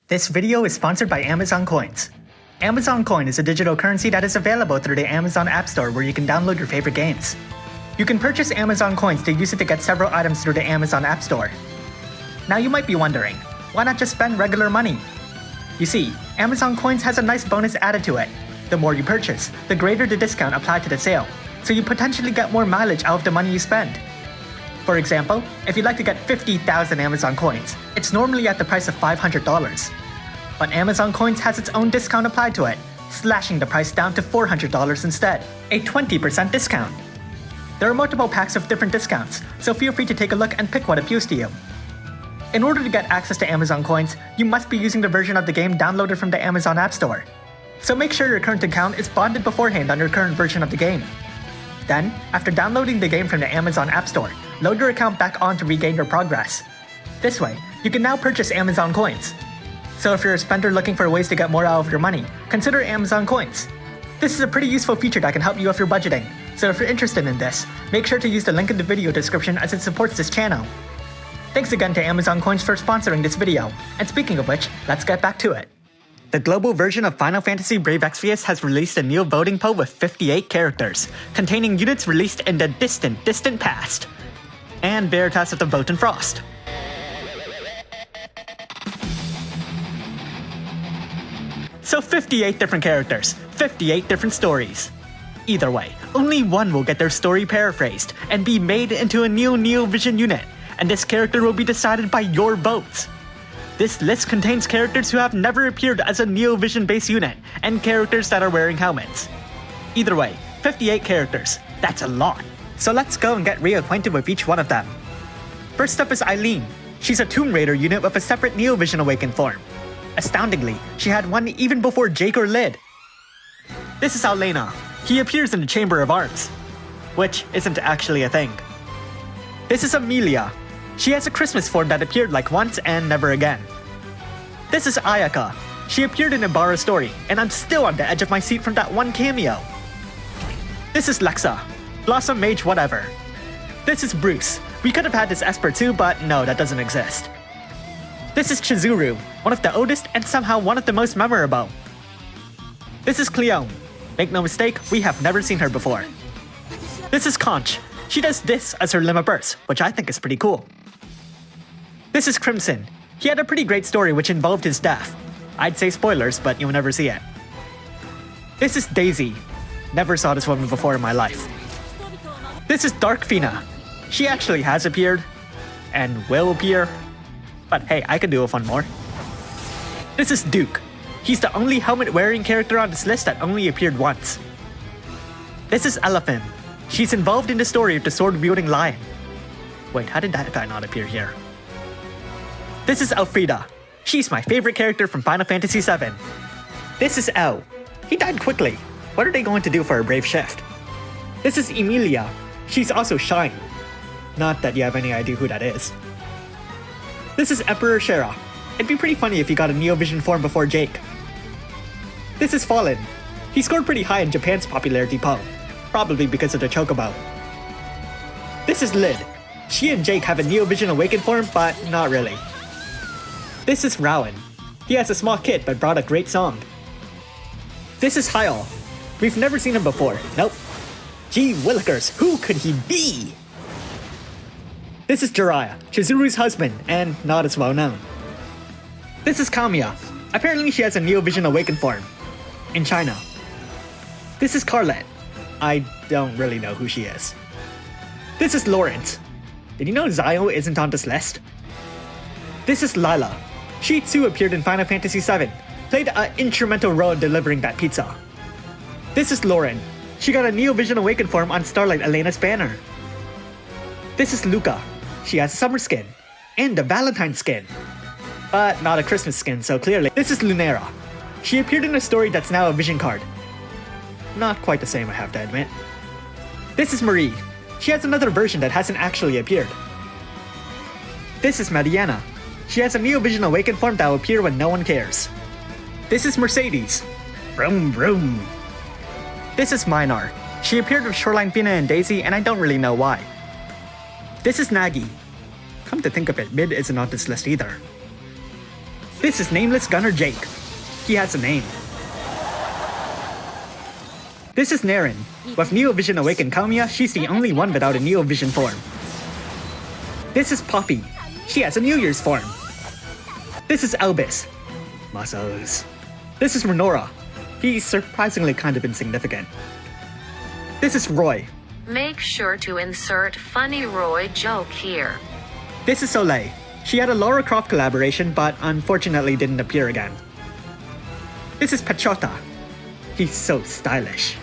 This video is sponsored by Amazon Coins. Amazon Coin is a digital currency that is available through the Amazon App Store where you can download your favorite games. You can purchase Amazon Coins to use it to get several items through the Amazon App Store. Now you might be wondering, why not just spend regular money? You see, Amazon Coins has a nice bonus added to it. The more you purchase, the greater the discount applied to the sale, so you potentially get more mileage out of the money you spend. For example, if you'd like to get 50,000 Amazon Coins, it's normally at the price of $500. But Amazon Coins has its own discount applied to it, slashing the price down to $400 instead, a 20% discount. There are multiple packs of different discounts, so feel free to take a look and pick what appeals to you. In order to get access to Amazon Coins, you must be using the version of the game downloaded from the Amazon App Store. So make sure your current account is bonded beforehand on your current version of the game. Then, after downloading the game from the Amazon App Store, load your account back on to regain your progress. This way, you can now purchase Amazon Coins. So if you're a spender looking for ways to get more out of your money, consider Amazon Coins. This is a pretty useful feature that can help you if you're budgeting, so if you're interested in this, make sure to use the link in the video description as it supports this channel. Thanks again to Amazon Coins for sponsoring this video, and speaking of which, let's get back to it. The global version of Final Fantasy Brave Exvius has released a new voting poll with 58 characters, containing units released in the distant past, and Veritas of the Vote and Frost. So 58 different characters, 58 different stories. Either way, only one will get their story paraphrased and be made into a new Neo Vision unit, and this character will be decided by your votes. This list contains characters who have never appeared as a Neo Vision base unit, and characters that are wearing helmets. Either way, 58 characters, that's a lot. So let's go and get reacquainted with each one of them. First up is Eileen. She's a Tomb Raider unit with a separate Neo Vision Awakened form. Astoundingly, she had one even before Jake or Lid. This is Alfreda. He appears in the Chamber of Arms, which isn't actually a thing. This is Amelia. She has a Christmas form that appeared like once and never again. This is Ayaka. She appeared in Ibarra's story, and I'm still on the edge of my seat from that one cameo. This is Lexa. Blossom Mage whatever. This is Bruce. We could have had this Esper too, but no, that doesn't exist. This is Chizuru, one of the oldest and somehow one of the most memorable. This is Cleone. Make no mistake, we have never seen her before. This is Conch. She does this as her limit burst, which I think is pretty cool. This is Crimson. He had a pretty great story which involved his death. I'd say spoilers, but you'll never see it. This is Daisy. Never saw this woman before in my life. This is Dark Fina. She actually has appeared, and will appear. But hey, I could do a fun more. This is Duke. He's the only helmet-wearing character on this list that only appeared once. This is Elephant. She's involved in the story of the sword-wielding lion. Wait, how did that guy not appear here? This is Alfreda. She's my favorite character from Final Fantasy VII. This is El. He died quickly. What are they going to do for a brave shift? This is Emilia. She's also Shine. Not that you have any idea who that is. This is Emperor Shera. It'd be pretty funny if he got a Neo Vision form before Jake. This is Fallen. He scored pretty high in Japan's popularity poll, probably because of the Chocobo. This is Lid. She and Jake have a Neo Vision Awakened form, but not really. This is Rowan. He has a small kit but brought a great song. This is Hyol. We've never seen him before, nope. Gee willikers, who could he be? This is Jiraiya, Chizuru's husband, and not as well known. This is Kamiya. Apparently she has a Neo Vision Awakened form. In China. This is Carlet. I don't really know who she is. This is Lawrence. Did you know Zio isn't on this list? This is Lila. She too appeared in Final Fantasy VII, played an instrumental role in delivering that pizza. This is Lauren. She got a Neo Vision Awakened form on Starlight Elena's banner. This is Luca. She has a summer skin, and a Valentine skin. But not a Christmas skin, so clearly. This is Lunera. She appeared in a story that's now a vision card. Not quite the same, I have to admit. This is Marie. She has another version that hasn't actually appeared. This is Mariana. She has a Neo Vision Awakened form that will appear when no one cares. This is Mercedes. Vroom vroom. This is Minar. She appeared with Shoreline Fina and Daisy, and I don't really know why. This is Nagi. Come to think of it, Mid isn't on this list either. This is Nameless Gunner Jake. He has a name. This is Naren. With Neo Vision Awakened Kamiya, she's the only one without a Neo Vision form. This is Poppy. She has a New Year's form. This is Albus. Muscles. This is Renora. He's surprisingly kind of insignificant. This is Roy. Make sure to insert funny Roy joke here. This is Soleil. She had a Lara Croft collaboration, but unfortunately didn't appear again. This is Pachota. He's so stylish.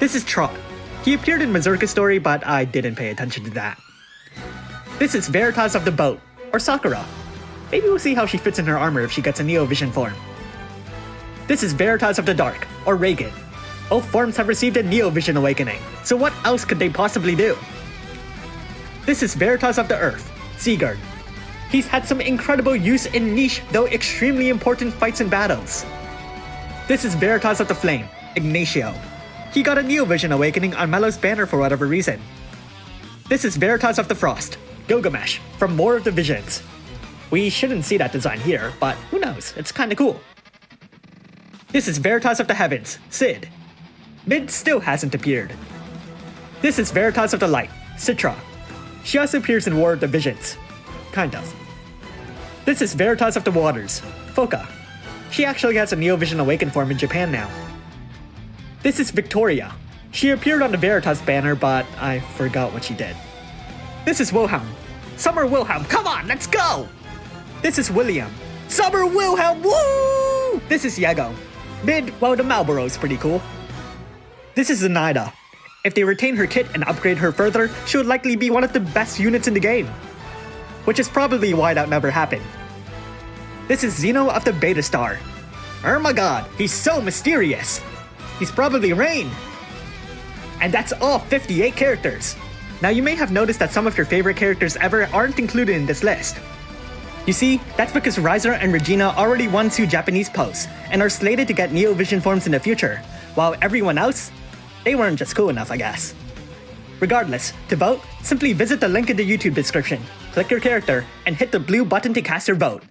This is Trot. He appeared in Mazurka Story, but I didn't pay attention to that. This is Veritas of the Boat, or Sakura. Maybe we'll see how she fits in her armor if she gets a Neo Vision form. This is Veritas of the Dark, or Reagan. Both forms have received a Neo Vision awakening, so what else could they possibly do? This is Veritas of the Earth, Sigurd. He's had some incredible use in niche, though extremely important fights and battles. This is Veritas of the Flame, Ignacio. He got a Neo Vision awakening on Mellow's banner for whatever reason. This is Veritas of the Frost, Gilgamesh, from More of the Visions. We shouldn't see that design here, but who knows, it's kinda cool. This is Veritas of the Heavens, Sid. Mid still hasn't appeared. This is Veritas of the Light, Citra. She also appears in War of the Visions. Kind of. This is Veritas of the Waters, Foka. She actually has a Neo Vision Awakened form in Japan now. This is Victoria. She appeared on the Veritas banner, but I forgot what she did. This is Wilhelm. Summer Wilhelm, come on, let's go! This is William. Summer Wilhelm, woo! This is Yago. Mid, well, the Marlboro's pretty cool. This is Zenaida. If they retain her kit and upgrade her further, she would likely be one of the best units in the game. Which is probably why that never happened. This is Zeno of the Beta Star. Oh my god, he's so mysterious! He's probably Rain! And that's all 58 characters. Now you may have noticed that some of your favorite characters ever aren't included in this list. You see, that's because Rizer and Regina already won 2 Japanese posts, and are slated to get Neo Vision forms in the future, while everyone else, they weren't just cool enough, I guess. Regardless, to vote, simply visit the link in the YouTube description, click your character, and hit the blue button to cast your vote.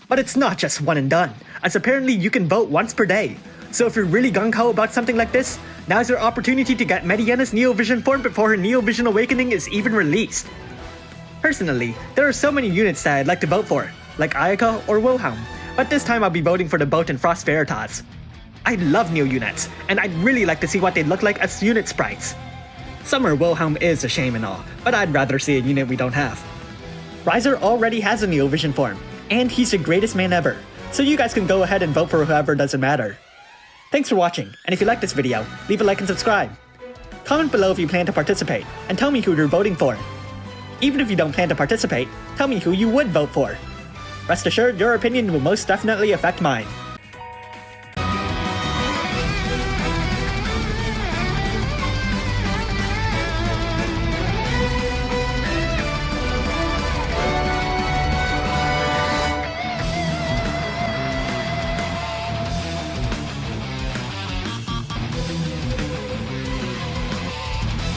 But it's not just one and done, as apparently you can vote once per day. So if you're really gung-ho about something like this, now's your opportunity to get Mediena's Neo Vision form before her Neo Vision Awakening is even released. Personally, there are so many units that I'd like to vote for, like Ayaka or Wilhelm, but this time I'll be voting for the Boat and Frost Veritas. I love Neo units, and I'd really like to see what they look like as unit sprites. Summer Wilhelm is a shame and all, but I'd rather see a unit we don't have. Rizer already has a Neo Vision form, and he's the greatest man ever, so you guys can go ahead and vote for whoever doesn't matter. Thanks for watching, and if you liked this video, leave a like and subscribe. Comment below if you plan to participate, and tell me who you're voting for. Even if you don't plan to participate, tell me who you would vote for. Rest assured, your opinion will most definitely affect mine.